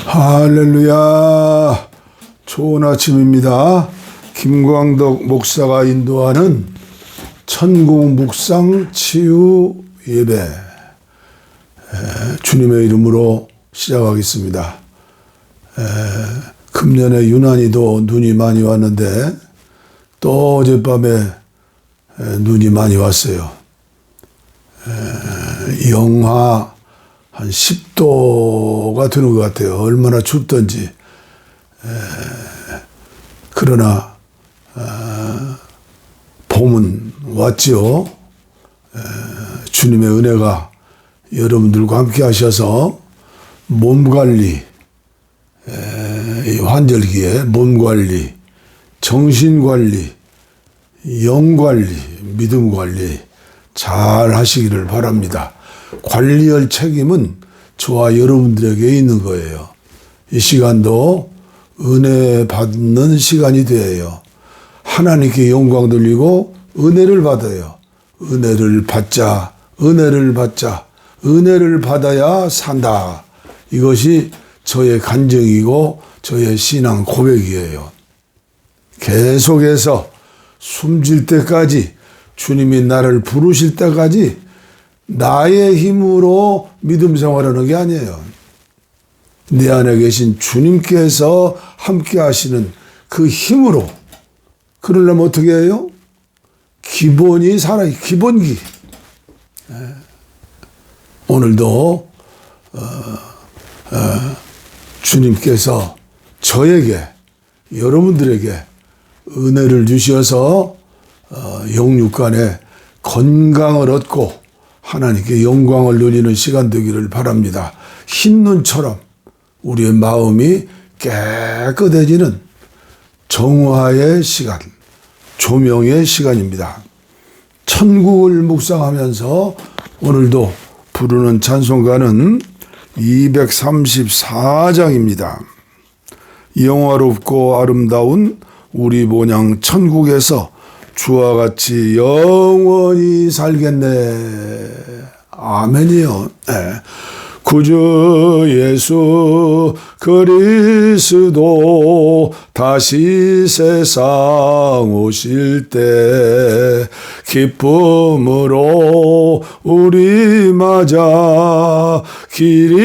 할렐루야. 좋은 아침입니다. 김광덕 목사가 인도하는 천국 묵상 치유 예배, 주님의 이름으로 시작하겠습니다. 금년에 유난히도 눈이 많이 왔는데 또 어젯밤에 눈이 많이 왔어요. 영하 한 10도가 되는 것 같아요. 얼마나 춥던지. 그러나 봄은 왔지요. 주님의 은혜가 여러분들과 함께 하셔서 몸관리, 환절기에 몸관리, 정신관리, 영관리, 믿음관리 잘 하시기를 바랍니다. 관리할 책임은 저와 여러분들에게 있는 거예요. 이 시간도 은혜 받는 시간이 되어요. 하나님께 영광 돌리고 은혜를 받아요. 은혜를 받자, 은혜를 받자, 은혜를 받아야 산다. 이것이 저의 간증이고 저의 신앙 고백이에요. 계속해서 숨질 때까지, 주님이 나를 부르실 때까지 나의 힘으로 믿음 생활하는 게 아니에요. 내 안에 계신 주님께서 함께 하시는 그 힘으로. 그러려면 어떻게 해요? 기본이 살아요. 기본기. 오늘도 주님께서 저에게, 여러분들에게 은혜를 주셔서 영육간에 건강을 얻고 하나님께 영광을 누리는 시간 되기를 바랍니다. 흰 눈처럼 우리의 마음이 깨끗해지는 정화의 시간, 조명의 시간입니다. 천국을 묵상하면서 오늘도 부르는 찬송가는 234장입니다. 영화롭고 아름다운 우리 본향 천국에서 주와 같이 영원히 살겠네. 아멘이요. 네. 구주 예수 그리스도 다시 세상 오실 때 기쁨으로 우리 맞아 길이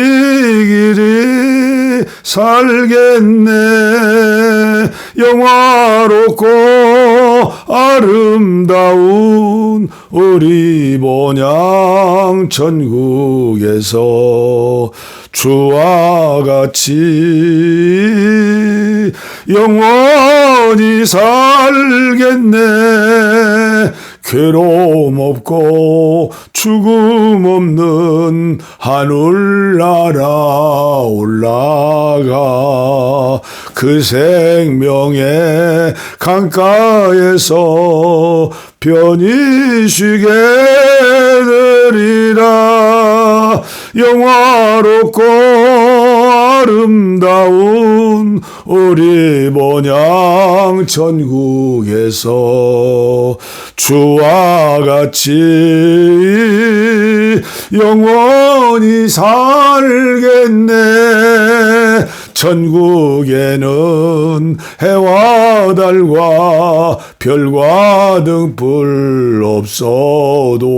살겠네. 영화롭고 아름다운 우리 본향 천국에서 주와 같이 영원히 살겠네. 괴로움 없고 죽음 없는 하늘나라 올라가 그 생명의 강가에서 편히 쉬게 되리라. 영화롭고 아름다운 우리 본향 천국에서 주와 같이 영원히 살겠네. 천국에는 해와 달과 별과 등불 없어도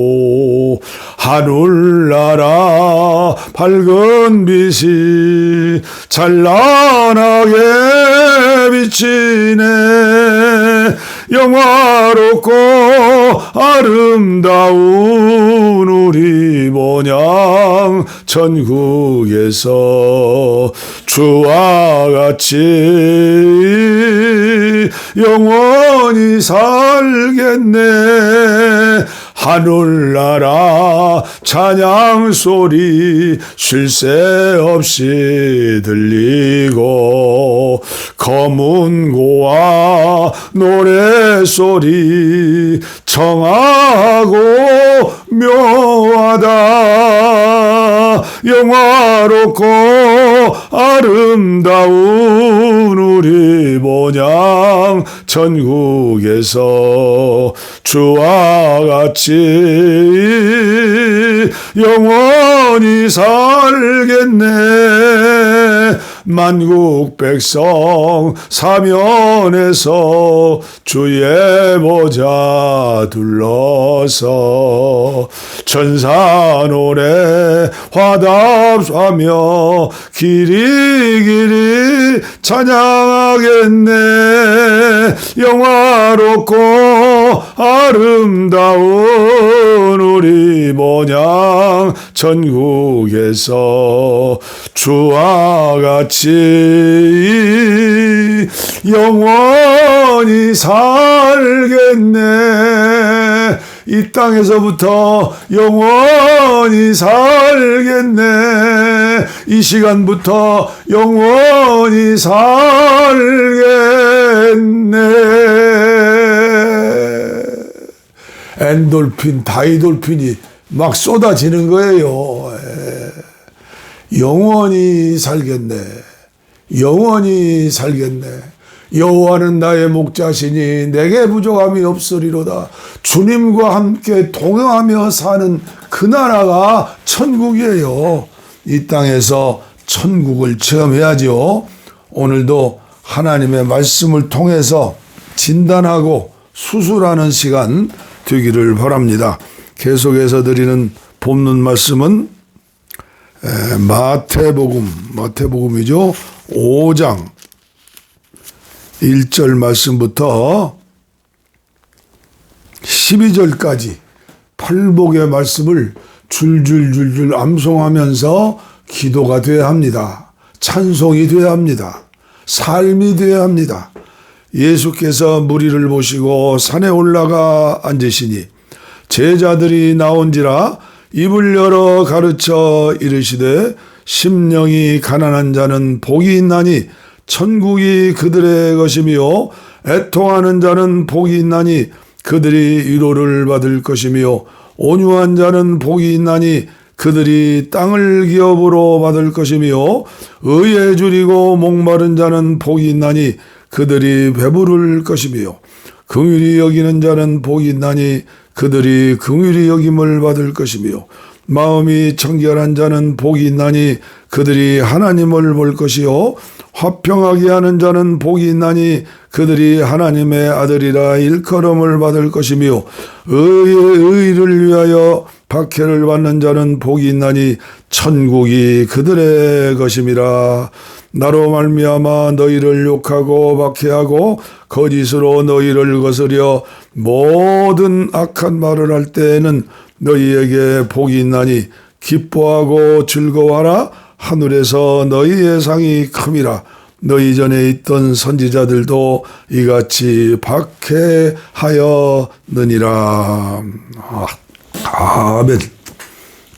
하늘나라 밝은 빛이 찬란하게 비치네. 영화롭고 아름다운 우리 본향 천국에서 주와 같이 영원히 살겠네. 하늘나라 찬양 소리 쉴 새 없이 들리고 검은 고와 노래 소리 청하고 묘하다. 영화롭고 아름다운 우리 본향 천국에서 주와 같이 영원히 살겠네. 만국 백성 사면에서 주의 보좌 둘러서 천사 노래 화답하며 길이 찬양하겠네. 영화롭고 아름다운 우리 본향 천국에서 주와 같이 영원히 살겠네. 이 땅에서부터 영원히 살겠네. 이 시간부터 영원히 살겠네. 엔돌핀, 다이돌핀이 막 쏟아지는 거예요. 영원히 살겠네. 영원히 살겠네. 여호와는 나의 목자시니 내게 부족함이 없으리로다. 주님과 함께 동행하며 사는 그 나라가 천국이에요. 이 땅에서 천국을 체험해야죠. 오늘도 하나님의 말씀을 통해서 진단하고 수술하는 시간 되기를 바랍니다. 계속해서 드리는 본문 말씀은 마태복음이죠. 5장 1절 말씀부터 12절까지 팔복의 말씀을 줄줄줄줄 암송하면서 기도가 되어야 합니다. 찬송이 되어야 합니다. 삶이 되어야 합니다. 예수께서 무리를 보시고 산에 올라가 앉으시니 제자들이 나온지라 입을 열어 가르쳐 이르시되 심령이 가난한 자는 복이 있나니 천국이 그들의 것이며 애통하는 자는 복이 있나니 그들이 위로를 받을 것이며 온유한 자는 복이 있나니 그들이 땅을 기업으로 받을 것이며 의에 줄이고 목마른 자는 복이 있나니 그들이 배부를 것이며 긍휼히 여기는 자는 복이 있나니 그들이 긍휼히 여김을 받을 것이며 마음이 청결한 자는 복이 있나니 그들이 하나님을 볼 것이요 화평하게 하는 자는 복이 있나니 그들이 하나님의 아들이라 일컬음을 받을 것이며 의를 위하여 박해를 받는 자는 복이 있나니 천국이 그들의 것임이라. 나로 말미암아 너희를 욕하고 박해하고 거짓으로 너희를 거스려 모든 악한 말을 할 때에는 너희에게 복이 있나니 기뻐하고 즐거워하라. 하늘에서 너희의 상이 큼이라. 너희 전에 있던 선지자들도 이같이 박해하였느니라. 아멘.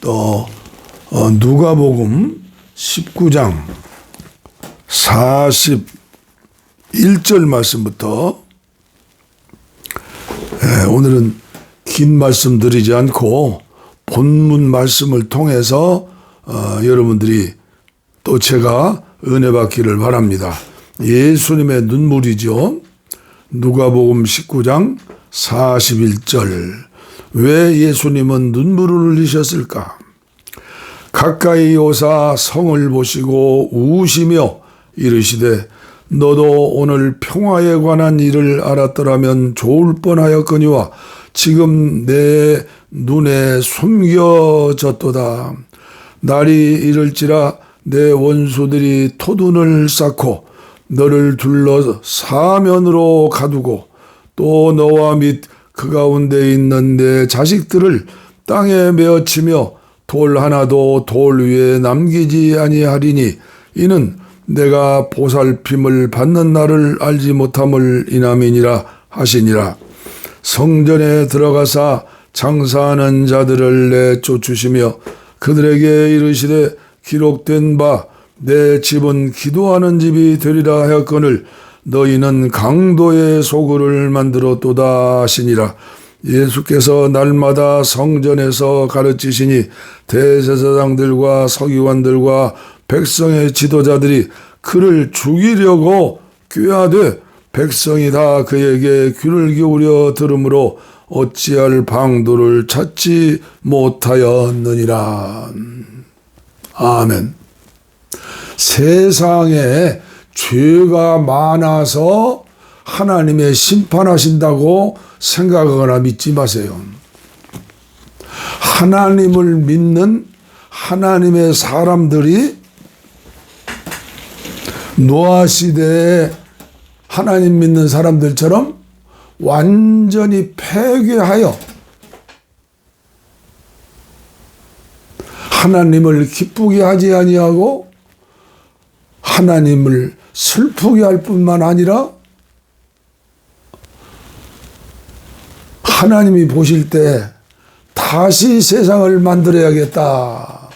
또 누가복음 19장 41절 말씀부터 오늘은 긴 말씀 드리지 않고 본문 말씀을 통해서 여러분들이 또 제가 은혜 받기를 바랍니다. 예수님의 눈물이죠. 누가복음 19장 41절. 왜 예수님은 눈물을 흘리셨을까? 가까이 오사 성을 보시고 우시며 이르시되 너도 오늘 평화에 관한 일을 알았더라면 좋을 뻔하였거니와 지금 내 눈에 숨겨졌도다. 날이 이를지라 내 원수들이 토둔을 쌓고 너를 둘러 사면으로 가두고 또 너와 및 그 가운데 있는 내 자식들을 땅에 메어치며 돌 하나도 돌 위에 남기지 아니하리니 이는 내가 보살핌을 받는 날을 알지 못함을 인함이니라 하시니라. 성전에 들어가사 장사하는 자들을 내쫓으시며 그들에게 이르시되 기록된 바 내 집은 기도하는 집이 되리라 하였거늘 너희는 강도의 소굴을 만들었도다 하시니라. 예수께서 날마다 성전에서 가르치시니 대제사장들과 서기관들과 백성의 지도자들이 그를 죽이려고 꾀하되 백성이 다 그에게 귀를 기울여 들으므로 어찌할 방도를 찾지 못하였느니라. 아멘. 세상에 죄가 많아서 하나님의 심판하신다고 생각하거나 믿지 마세요. 하나님을 믿는 하나님의 사람들이 노아 시대에 하나님 믿는 사람들처럼 완전히 폐괴하여 하나님을 기쁘게 하지 아니하고 하나님을 슬프게 할 뿐만 아니라 하나님이 보실 때 다시 세상을 만들어야겠다.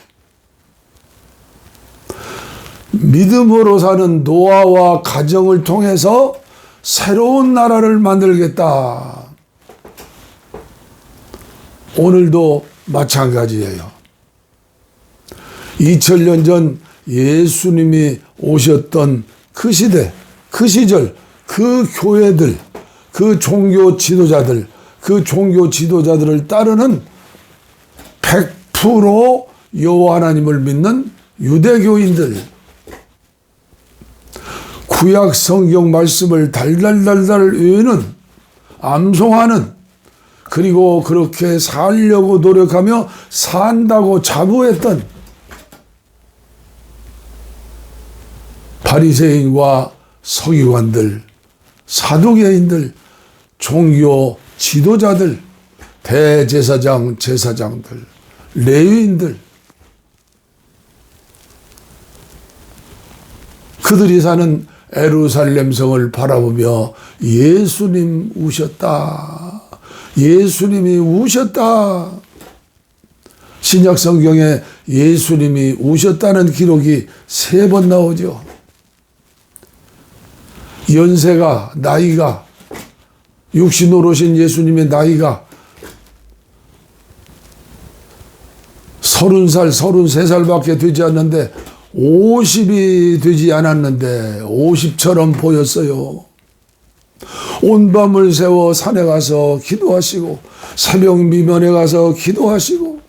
믿음으로 사는 노아와 가정을 통해서 새로운 나라를 만들겠다. 오늘도 마찬가지예요. 2000년 전 예수님이 오셨던 그 시대, 그 시절, 그 교회들, 그 종교 지도자들을 따르는 100% 여호와 하나님을 믿는 유대교인들, 구약 성경 말씀을 달달달달 외우는, 암송하는, 그리고 그렇게 살려고 노력하며 산다고 자부했던 바리새인과 서기관들, 사두개인들, 종교 지도자들, 대제사장, 제사장들, 레위인들, 그들이 사는 예루살렘 성을 바라보며 예수님 우셨다. 예수님이 우셨다. 신약 성경에 예수님이 우셨다는 기록이 3번 나오죠. 연세가, 나이가, 육신으로 오신 예수님의 나이가 30살, 33살밖에 되지 않는데 50이 되지 않았는데 50처럼 보였어요. 온 밤을 새워 산에 가서 기도하시고 새벽 미면에 가서 기도하시고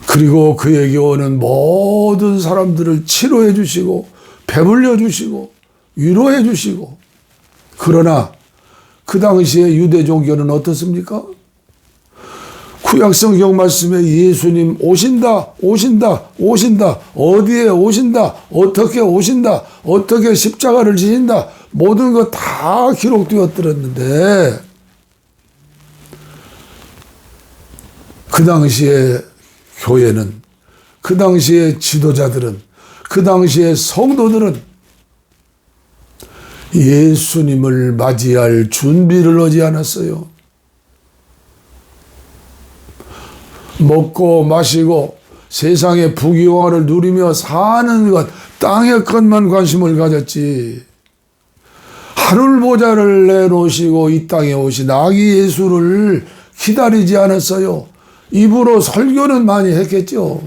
그리고 그에게 오는 모든 사람들을 치료해 주시고 배불려 주시고 위로해 주시고. 그러나 그 당시에 유대 종교는 어떻습니까? 구약성경 말씀에 예수님 오신다, 오신다, 오신다, 어디에 오신다, 어떻게 오신다, 어떻게 십자가를 지신다, 모든 것 다 기록되었더랬는데 그 당시에 교회는, 그 당시에 지도자들은, 그 당시에 성도들은 예수님을 맞이할 준비를 하지 않았어요. 먹고 마시고 세상의 부귀영화를 누리며 사는 것, 땅의 것만 관심을 가졌지. 하늘 보좌를 내놓으시고 이 땅에 오신 아기 예수를 기다리지 않았어요. 입으로 설교는 많이 했겠죠.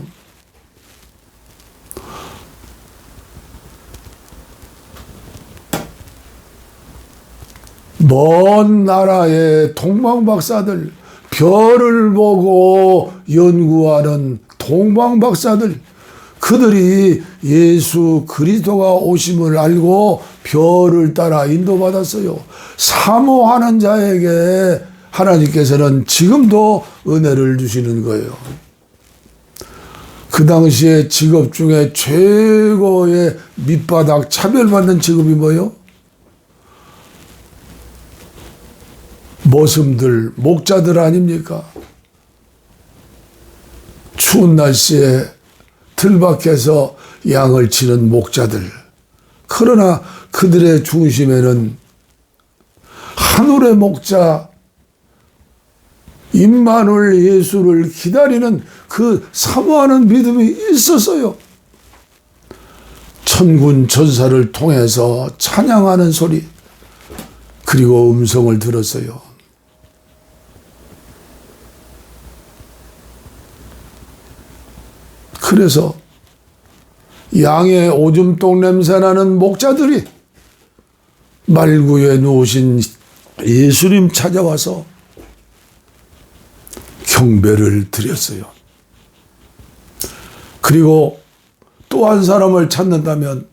먼 나라의 동방박사들, 별을 보고 연구하는 동방박사들, 그들이 예수 그리스도가 오심을 알고 별을 따라 인도받았어요. 사모하는 자에게 하나님께서는 지금도 은혜를 주시는 거예요. 그 당시에 직업 중에 최고의 밑바닥 차별받는 직업이 뭐예요? 머슴들, 목자들 아닙니까? 추운 날씨에 들밖에서 양을 치는 목자들. 그러나 그들의 중심에는 하늘의 목자 임마누엘 예수를 기다리는 그 사모하는 믿음이 있었어요. 천군 천사를 통해서 찬양하는 소리, 그리고 음성을 들었어요. 그래서 양의 오줌똥 냄새나는 목자들이 말구에 누우신 예수님 찾아와서 경배를 드렸어요. 그리고 또 한 사람을 찾는다면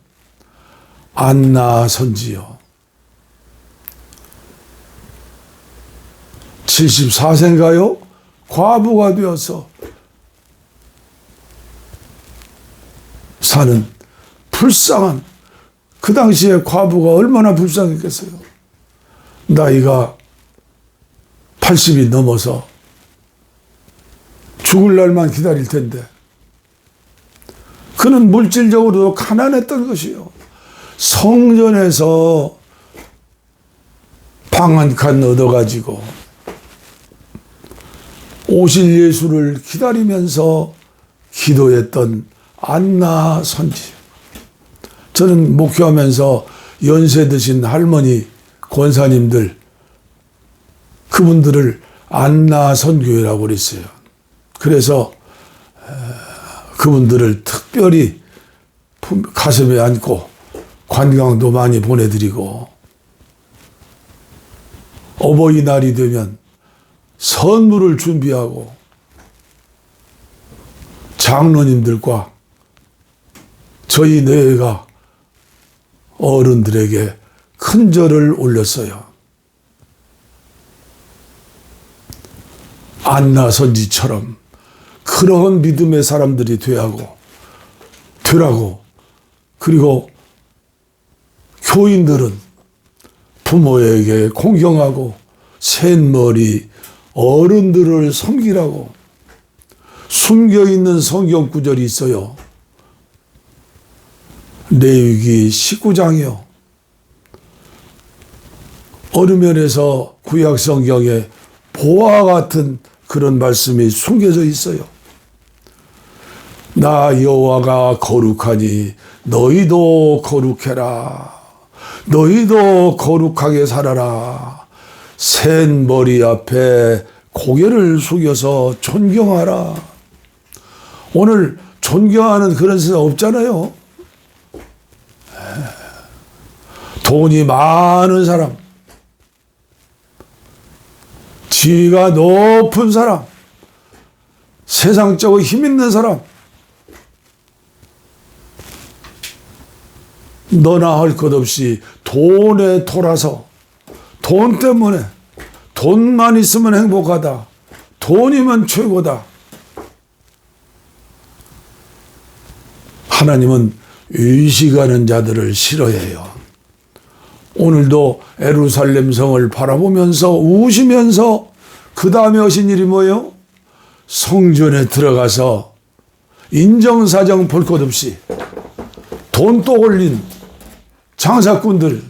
안나 선지요. 74세인가요? 과부가 되어서 사는 불쌍한, 그 당시에 과부가 얼마나 불쌍했겠어요. 나이가 80이 넘어서 죽을 날만 기다릴 텐데 그는 물질적으로도 가난했던 것이요. 성전에서 방 한 칸 얻어가지고 오실 예수를 기다리면서 기도했던 안나 선지. 저는 목회하면서 연세 드신 할머니, 권사님들, 그분들을 안나 선교회라고 그랬어요. 그래서 그분들을 특별히 가슴에 안고 관광도 많이 보내드리고, 어버이날이 되면 선물을 준비하고 장로님들과 저희 내외가 어른들에게 큰 절을 올렸어요. 안나 선지처럼 그런 믿음의 사람들이 되라고. 그리고 교인들은 부모에게 공경하고 샌머리 어른들을 섬기라고. 숨겨있는 성경 구절이 있어요. 레위기 19장이요. 어느 면에서 구약 성경에 보화 같은 그런 말씀이 숨겨져 있어요. 나 여호와가 거룩하니 너희도 거룩해라. 너희도 거룩하게 살아라. 센 머리 앞에 고개를 숙여서 존경하라. 오늘 존경하는 그런 세상 없잖아요. 돈이 많은 사람, 지위가 높은 사람, 세상적으로 힘 있는 사람, 너나 할 것 없이 돈에 돌아서, 돈 때문에, 돈만 있으면 행복하다, 돈이면 최고다. 하나님은 의식하는 자들을 싫어해요. 오늘도 예루살렘 성을 바라보면서 우시면서 그 다음에 하신 일이 뭐예요? 성전에 들어가서 인정사정 볼 것 없이 돈독 올린 장사꾼들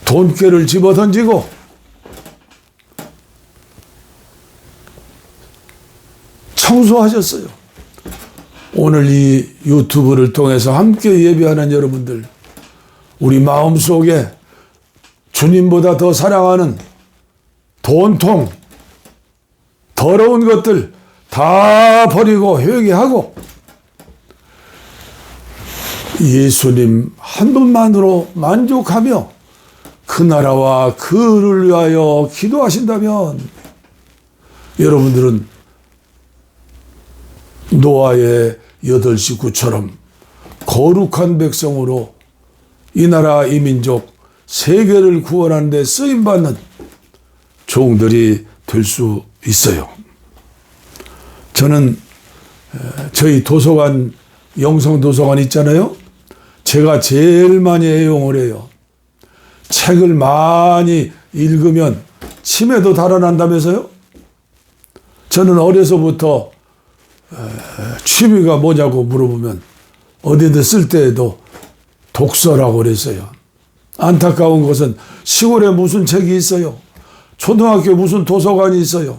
돈꾀를 집어던지고 청소하셨어요. 오늘 이 유튜브를 통해서 함께 예배하는 여러분들, 우리 마음속에 주님보다 더 사랑하는 돈통, 더러운 것들 다 버리고 회개하고 예수님 한 분만으로 만족하며 그 나라와 그를 위하여 기도하신다면 여러분들은 노아의 8 식구처럼 거룩한 백성으로 이 나라 이 민족 세계를 구원하는 데 쓰임받는 종들이 될 수 있어요. 저는 저희 도서관, 영성도서관 있잖아요. 제가 제일 많이 애용을 해요. 책을 많이 읽으면 치매도 달아난다면서요? 저는 어려서부터 취미가 뭐냐고 물어보면 어디든 쓸 때에도 독서라고 그랬어요. 안타까운 것은 시골에 무슨 책이 있어요? 초등학교에 무슨 도서관이 있어요?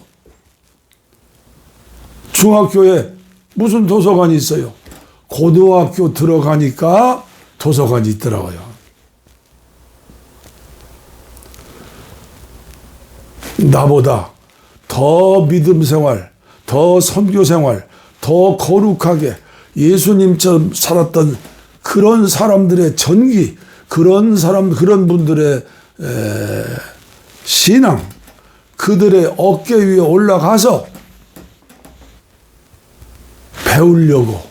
중학교에 무슨 도서관이 있어요? 고등학교 들어가니까 도서관이 있더라고요. 나보다 더 믿음 생활, 더 선교 생활, 더 거룩하게 예수님처럼 살았던 그런 사람들의 전기, 그런 분들의 신앙, 그들의 어깨 위에 올라가서 배우려고,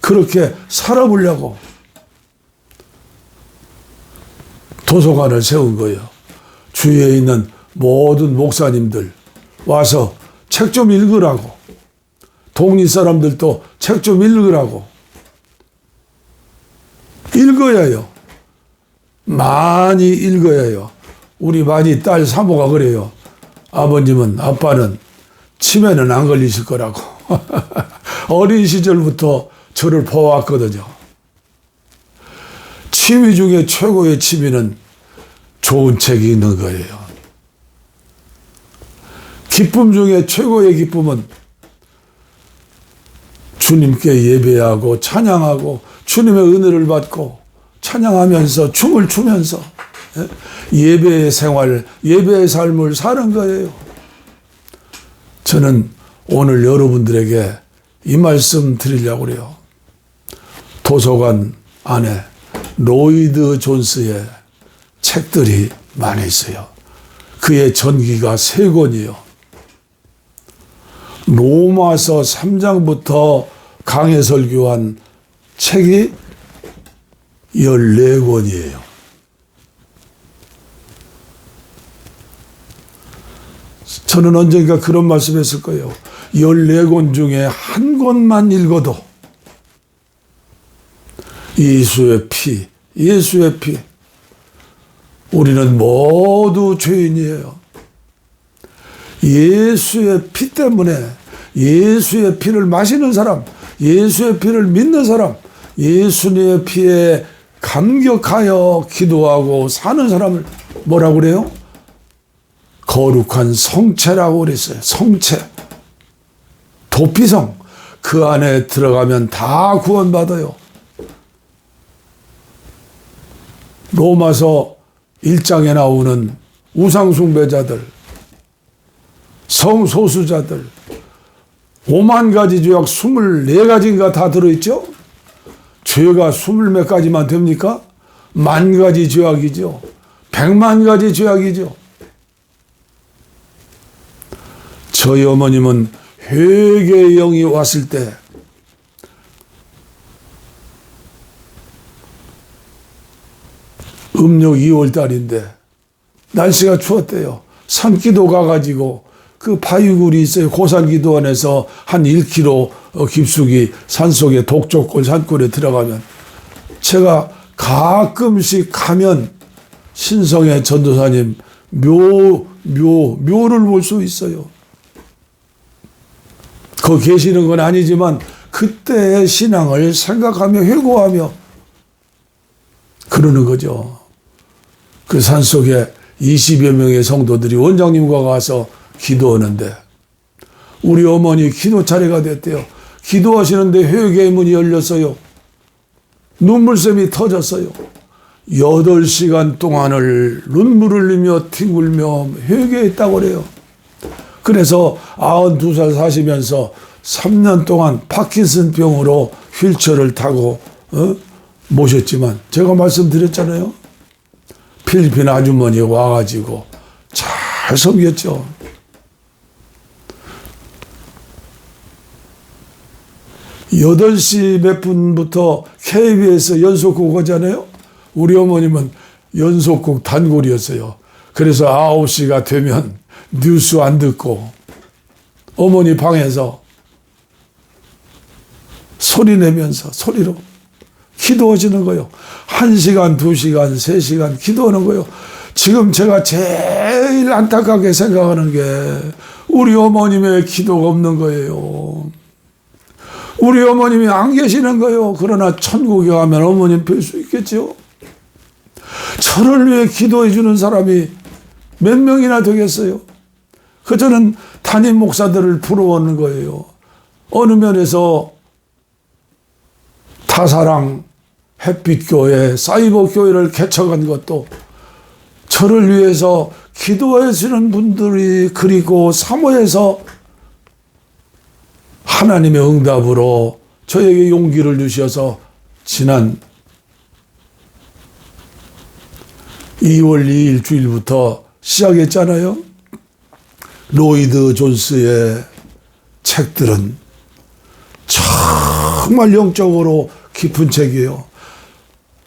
그렇게 살아보려고 도서관을 세운 거예요. 주위에 있는 모든 목사님들 와서 책 좀 읽으라고, 동리 사람들도 책 좀 읽으라고. 읽어야 해요. 많이 읽어야 해요. 우리 많이 딸 사모가 그래요. 아버님은, 아빠는 치매는 안 걸리실 거라고. 어린 시절부터 저를 보아왔거든요. 취미 중에 최고의 취미는 좋은 책 읽는 거예요. 기쁨 중에 최고의 기쁨은 주님께 예배하고 찬양하고 주님의 은혜를 받고 찬양하면서 춤을 추면서 예배의 생활, 예배의 삶을 사는 거예요. 저는 오늘 여러분들에게 이 말씀 드리려고 그래요. 도서관 안에 로이드 존스의 책들이 많이 있어요. 그의 전기가 3권이요. 로마서 3장부터 강해 설교한 책이 14권이에요. 저는 언젠가 그런 말씀했을 거예요. 14권 중에 한 권만 읽어도 예수의 피, 예수의 피. 우리는 모두 죄인이에요. 예수의 피 때문에, 예수의 피를 마시는 사람, 예수의 피를 믿는 사람, 예수님의 피에 감격하여 기도하고 사는 사람을 뭐라고 그래요? 거룩한 성체라고 그랬어요. 성체. 도피성. 그 안에 들어가면 다 구원받아요. 로마서 1장에 나오는 우상숭배자들, 성소수자들, 5만 가지 죄악 24가지인가 다 들어있죠? 죄가 20몇 가지만 됩니까? 10,000가지 죄악이죠. 100만 가지 죄악이죠. 저희 어머님은 회개의 영이 왔을 때 음력 2월 달인데 날씨가 추웠대요. 산기도 가가지고 그 바위굴이 있어요. 고산기도원에서 한 1km 깊숙이 산속에 독조골 산골에 들어가면 제가 가끔씩 가면 신성의 전도사님 묘를 볼 수 있어요. 거기 계시는 건 아니지만 그때의 신앙을 생각하며 회고하며 그러는 거죠. 그 산속에 20여 명의 성도들이 원장님과 가서 기도하는데 우리 어머니 기도 차례가 됐대요. 기도하시는데 회개의 문이 열렸어요. 눈물샘이 터졌어요. 8시간 동안을 눈물 흘리며 뒹굴며 회개했다고 그래요. 그래서 92살 사시면서 3년 동안 파킨슨병으로 휠체어를 타고 모셨지만 제가 말씀드렸잖아요. 필리핀 아주머니 와가지고 잘 섬겼죠. 여덟 시 몇 분부터 KBS 연속곡 오잖아요. 우리 어머님은 연속곡 단골이었어요. 그래서 9시가 되면 뉴스 안 듣고 어머니 방에서 소리 내면서 소리로 기도하시는 거예요. 1시간, 2시간, 3시간 기도하는 거예요. 지금 제가 제일 안타깝게 생각하는 게 우리 어머님의 기도가 없는 거예요. 우리 어머님이 안 계시는 거예요. 그러나 천국에 가면 어머님 뵐 수 있겠죠. 저를 위해 기도해 주는 사람이 몇 명이나 되겠어요. 저는 담임 목사들을 부러워하는 거예요. 어느 면에서 타사랑, 햇빛교회, 사이버교회를 개척한 것도 저를 위해서 기도해 주는 분들이 그리고 사모해서 하나님의 응답으로 저에게 용기를 주셔서 지난 2월 2일 주일부터 시작했잖아요. 로이드 존스의 책들은 정말 영적으로 깊은 책이에요.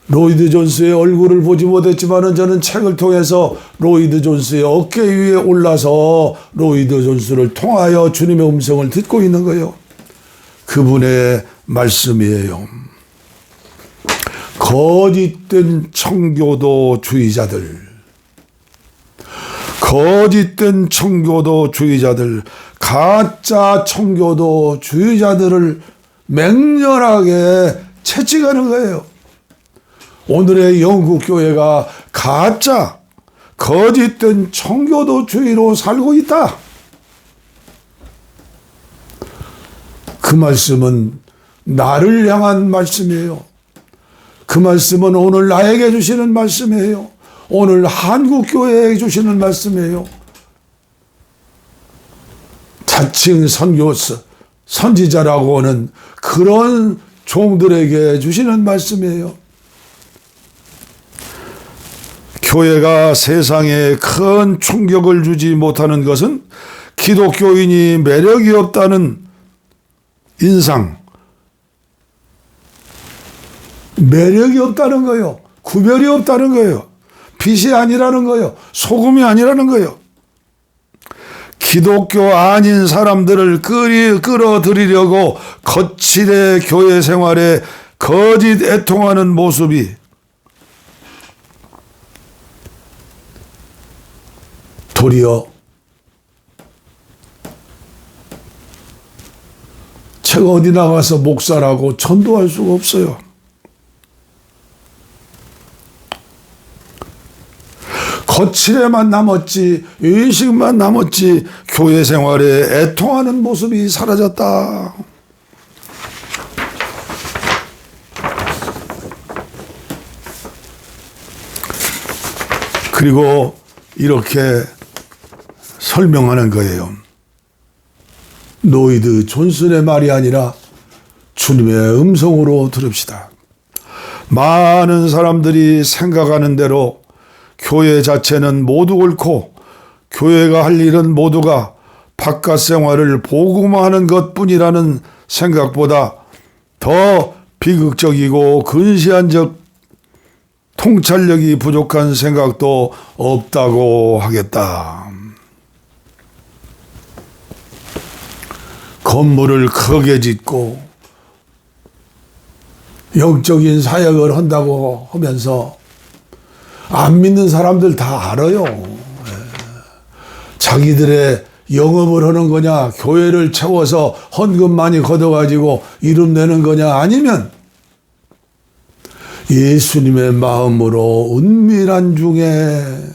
로이드 존스의 얼굴을 보지 못했지만 저는 책을 통해서 로이드 존스의 어깨 위에 올라서 로이드 존스를 통하여 주님의 음성을 듣고 있는 거예요. 그분의 말씀이에요. 거짓된 청교도주의자들, 거짓된 청교도주의자들, 가짜 청교도주의자들을 맹렬하게 채찍하는 거예요. 오늘의 영국 교회가 가짜 거짓된 청교도주의로 살고 있다. 그 말씀은 나를 향한 말씀이에요. 그 말씀은 오늘 나에게 주시는 말씀이에요. 오늘 한국교회에 주시는 말씀이에요. 자칭 선지자라고 하는 그런 종들에게 주시는 말씀이에요. 교회가 세상에 큰 충격을 주지 못하는 것은 기독교인이 매력이 없다는 인상, 매력이 없다는 거예요. 구별이 없다는 거예요. 빛이 아니라는 거예요. 소금이 아니라는 거예요. 기독교 아닌 사람들을 끌어들이려고 거칠의 교회 생활에 거짓 애통하는 모습이 도리어 제가 어디 나가서 목사라고 전도할 수가 없어요. 거칠에만 남았지, 의식만 남았지, 교회 생활에 애통하는 모습이 사라졌다. 그리고 이렇게 설명하는 거예요. 로이드 존슨의 말이 아니라 주님의 음성으로 들읍시다. 많은 사람들이 생각하는 대로 교회 자체는 모두 옳고 교회가 할 일은 모두가 바깥 생활을 복음화하는 것뿐이라는 생각보다 더 비극적이고 근시안적 통찰력이 부족한 생각도 없다고 하겠다. 건물을 크게 짓고 영적인 사역을 한다고 하면서 안 믿는 사람들 다 알아요. 자기들의 영업을 하는 거냐, 교회를 채워서 헌금 많이 걷어가지고 이름 내는 거냐, 아니면 예수님의 마음으로 은밀한 중에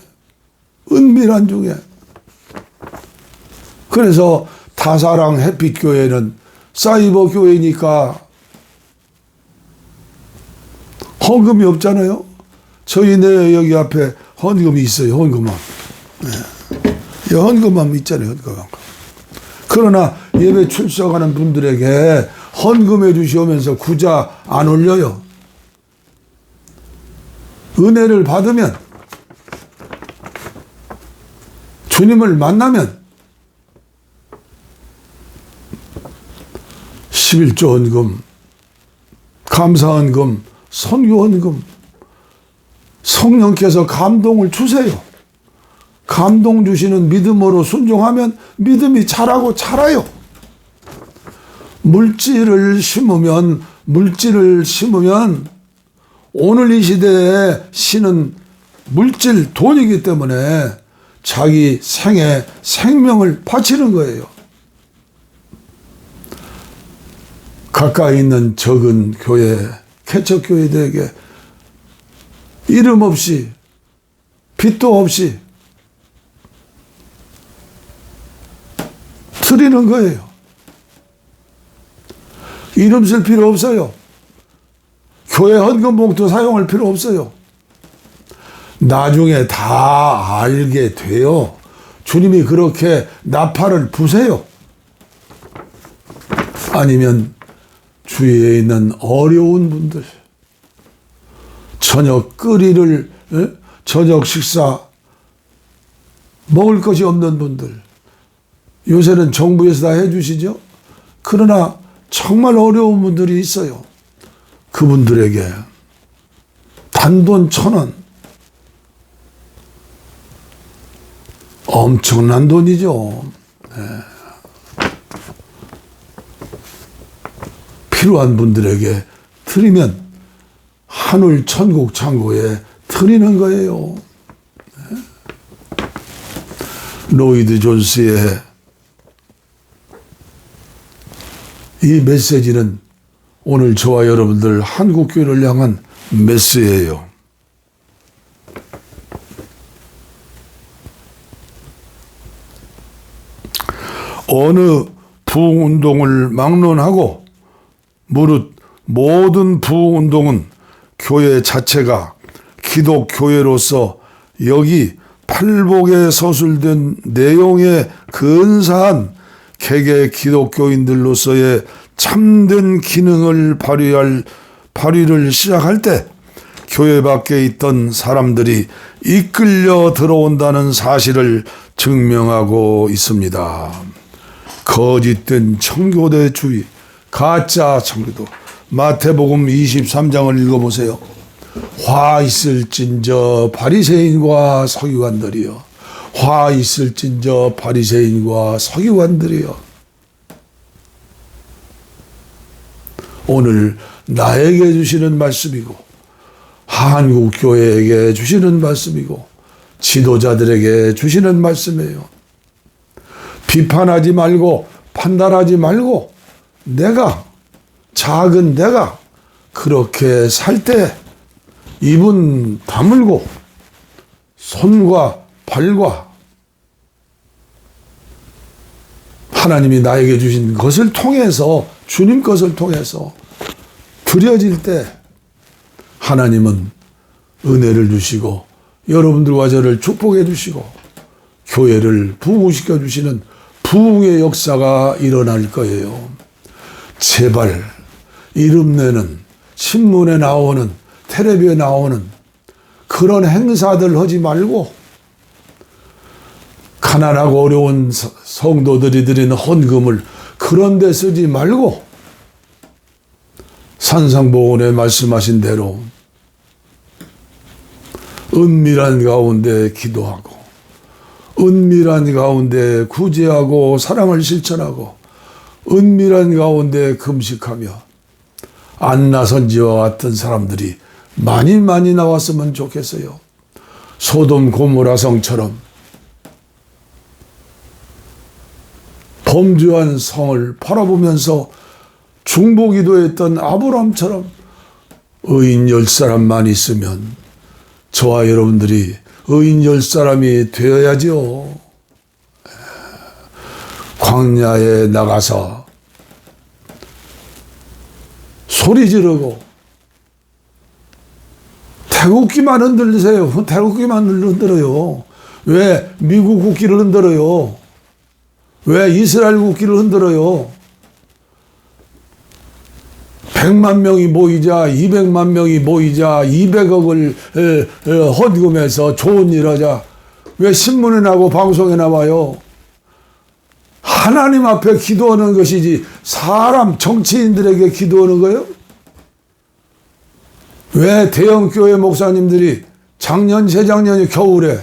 그래서 다사랑 햇빛교회는 사이버 교회니까 헌금이 없잖아요. 저희네 여기 앞에 헌금이 있어요. 헌금함. 네. 헌금함 있잖아요. 헌금함. 그러나 예배 출석하는 분들에게 헌금해 주시오면서 구자 안 올려요. 은혜를 받으면, 주님을 만나면 11조 헌금, 감사 헌금, 선교 헌금, 성령께서 감동을 주세요. 감동 주시는 믿음으로 순종하면 믿음이 자라고 자라요. 물질을 심으면 오늘 이 시대에 신은 물질, 돈이기 때문에 자기 생명을 바치는 거예요. 가까이 있는 적은 교회, 개척교회들에게 이름 없이, 빚도 없이 드리는 거예요. 이름 쓸 필요 없어요. 교회 헌금 봉투 사용할 필요 없어요. 나중에 다 알게 돼요. 주님이 그렇게 나팔을 부세요. 아니면 주위에 있는 어려운 분들, 저녁 식사 먹을 것이 없는 분들, 요새는 정부에서 다 해주시죠. 그러나 정말 어려운 분들이 있어요. 그분들에게 단돈 1,000원, 엄청난 돈이죠. 필요한 분들에게 드리면 하늘 천국 창고에 드리는 거예요. 로이드 존스의 이 메시지는 오늘 저와 여러분들 한국교회를 향한 메시지예요. 어느 부흥운동을 막론하고 무릇 모든 부흥운동은 교회 자체가 기독교회로서 여기 팔복에 서술된 내용의 근사한 개개 기독교인들로서의 참된 기능을 발휘를 시작할 때 교회 밖에 있던 사람들이 이끌려 들어온다는 사실을 증명하고 있습니다. 거짓된 청교도주의, 가짜 청교도. 마태복음 23장을 읽어보세요. 화 있을진저 바리새인과 서기관들이여. 화 있을진저 바리새인과 서기관들이여. 오늘 나에게 주시는 말씀이고 한국교회에게 주시는 말씀이고 지도자들에게 주시는 말씀이에요. 비판하지 말고 판단하지 말고 작은 내가 그렇게 살 때 입은 다물고 손과 발과 하나님이 나에게 주신 것을 통해서 주님 것을 통해서 드려질 때 하나님은 은혜를 주시고 여러분들과 저를 축복해 주시고 교회를 부흥시켜 주시는 부흥의 역사가 일어날 거예요. 제발 이름 내는 신문에 나오는 텔레비에 나오는 그런 행사들 하지 말고 가난하고 어려운 성도들이 드리는 헌금을 그런 데 쓰지 말고 산상보훈에 말씀하신 대로 은밀한 가운데 기도하고 은밀한 가운데 구제하고 사랑을 실천하고 은밀한 가운데 금식하며 안나선지와 같은 사람들이 많이 나왔으면 좋겠어요. 소돔 고모라 성처럼 범죄한 성을 바라보면서 중보기도했던 아브라함처럼 의인 10사람만 있으면 저와 여러분들이 의인 10사람이 되어야죠. 광야에 나가서 소리 지르고 태국기만 흔들리세요. 태국기만 흔들어요. 왜 미국 국기를 흔들어요? 왜 이스라엘 국기를 흔들어요? 100만 명이 모이자 200만 명이 모이자 200억을 헌금해서 좋은 일 하자. 왜 신문에 나고 방송에 나와요? 하나님 앞에 기도하는 것이지 사람 정치인들에게 기도하는 거예요? 왜 대형교회 목사님들이 작년 재작년에 겨울에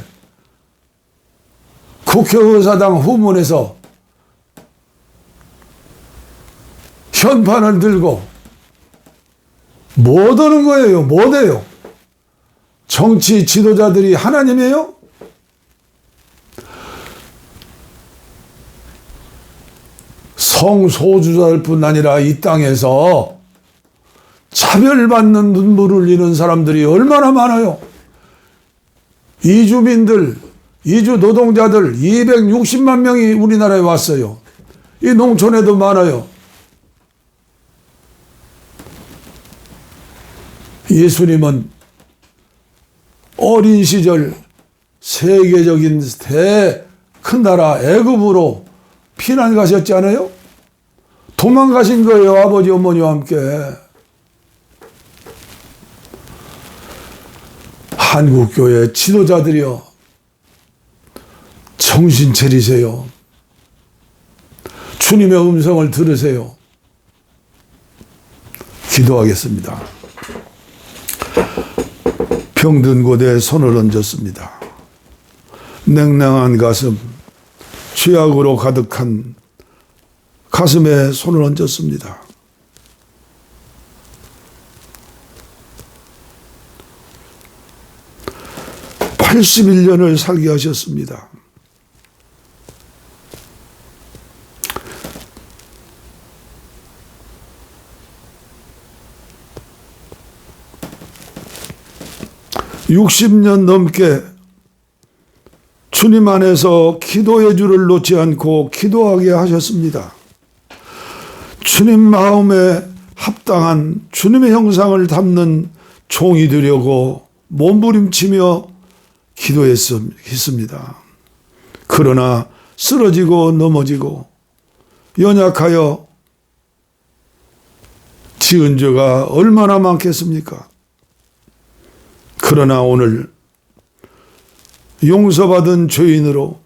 국회의사당 후문에서 현판을 들고 못 오는 거예요? 못 해요? 정치 지도자들이 하나님이에요? 성소수자일 뿐 아니라 이 땅에서 차별받는 눈물을 흘리는 사람들이 얼마나 많아요. 이주민들, 이주 노동자들 260만 명이 우리나라에 왔어요. 이 농촌에도 많아요. 예수님은 어린 시절 세계적인 큰 나라 애굽으로 피난 가셨지 않아요? 도망가신 거예요. 아버지 어머니와 함께. 한국교회 지도자들이여 정신 차리세요. 주님의 음성을 들으세요. 기도하겠습니다. 병든 곳에 손을 얹었습니다. 냉랭한 가슴, 죄악으로 가득한 가슴에 손을 얹었습니다. (81년을) 살게 하셨습니다. (60년) 넘게 주님 안에서 기도의 줄을 놓지 않고 기도하게 하셨습니다. 주님 마음에 합당한 주님의 형상을 담는 종이 되려고 몸부림치며 기도했습니다. 그러나 쓰러지고 넘어지고 연약하여 지은 죄가 얼마나 많겠습니까? 그러나 오늘 용서받은 죄인으로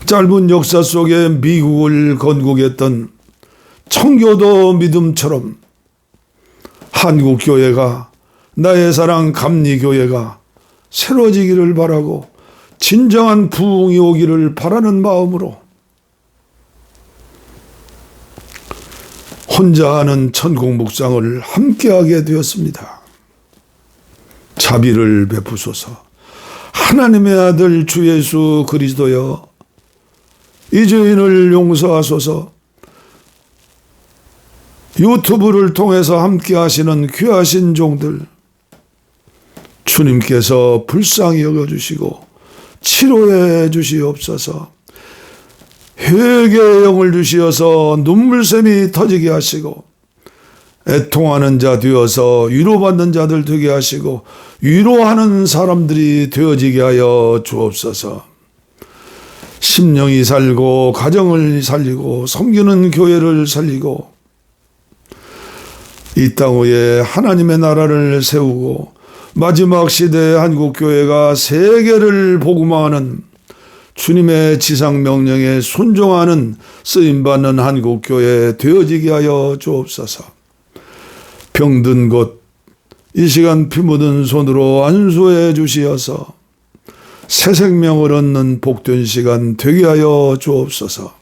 짧은 역사 속에 미국을 건국했던 청교도 믿음처럼 한국교회가, 나의 사랑 감리교회가 새로지기를 바라고 진정한 부흥이 오기를 바라는 마음으로 혼자 하는 천국 묵상을 함께하게 되었습니다. 자비를 베푸소서. 하나님의 아들 주 예수 그리스도여, 이 죄인을 용서하소서. 유튜브를 통해서 함께 하시는 귀하신 종들, 주님께서 불쌍히 여겨주시고 치료해 주시옵소서. 회개의 영을 주시어서 눈물샘이 터지게 하시고 애통하는 자 되어서 위로받는 자들 되게 하시고 위로하는 사람들이 되어지게 하여 주옵소서. 심령이 살고 가정을 살리고 섬기는 교회를 살리고 이 땅 위에 하나님의 나라를 세우고 마지막 시대의 한국교회가 세계를 복음화하는 주님의 지상명령에 순종하는 쓰임받는 한국교회 되어지게 하여 주옵소서. 병든 곳 이 시간 피 묻은 손으로 안수해 주시어서 새 생명을 얻는 복된 시간 되게 하여 주옵소서.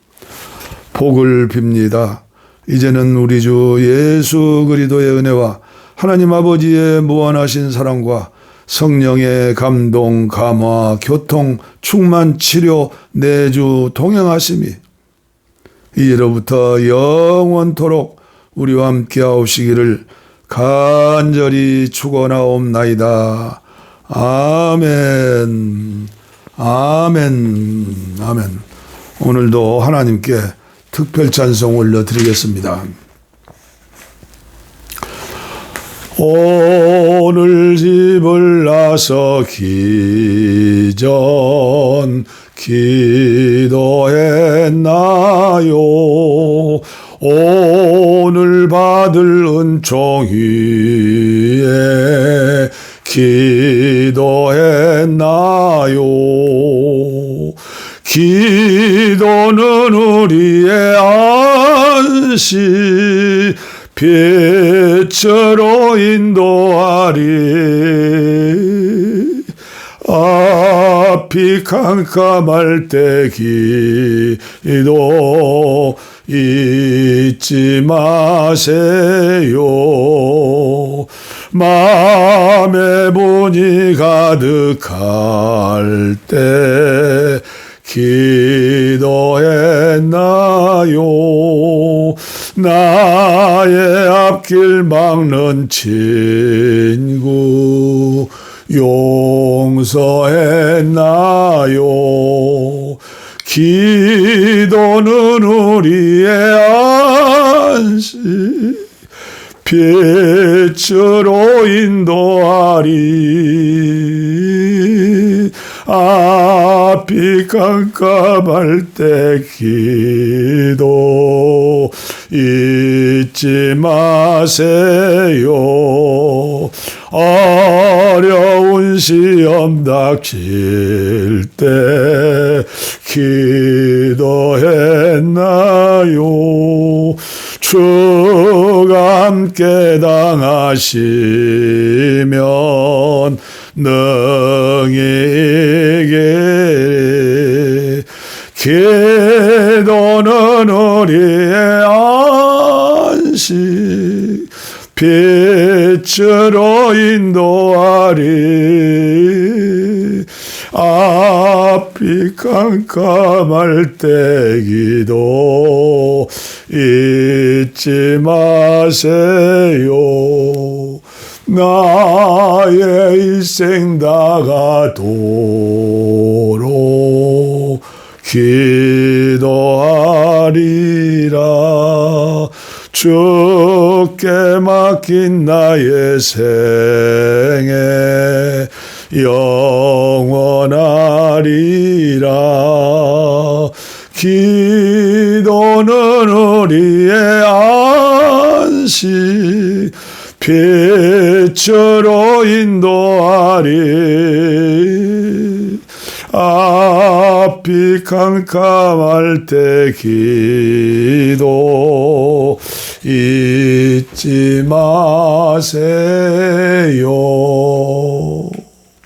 복을 빕니다. 이제는 우리 주 예수 그리스도의 은혜와 하나님 아버지의 무한하신 사랑과 성령의 감동, 감화, 교통, 충만, 치료, 내주, 동행하심이 이제로부터 영원토록 우리와 함께 하시기를 간절히 축원하옵나이다. 아멘. 아멘. 아멘. 오늘도 하나님께 특별 찬송 올려드리겠습니다. 오늘 집을 나서 기전 기도했나요? 오늘 받을 은총 위에 기도했나요? 기도는 우리의 안식 빛으로 인도하리. 앞이 캄캄할 때 기도 잊지 마세요. 마음에 분이 가득할 때 기도했나요? 나의 앞길 막는 친구 용서했나요? 기도는 우리의 안식 빛으로 인도하리. 앞이 깜깜할 때 기도 잊지 마세요. 어려운 시험 닥칠 때 기도했나요? 주가 함께 당하시면 능히 이기리. 기도는 우리의 안식, 빛으로 인도하리. 앞이 깜깜할 때 기도 잊지 마세요. 나의 일생 다가도록 기도하리라. 주께 맡긴 나의 생애 영원하리라. 기도는 우리의 안식, 빛으로 인도하리. 앞이 캄캄할 때 기도 잊지 마세요.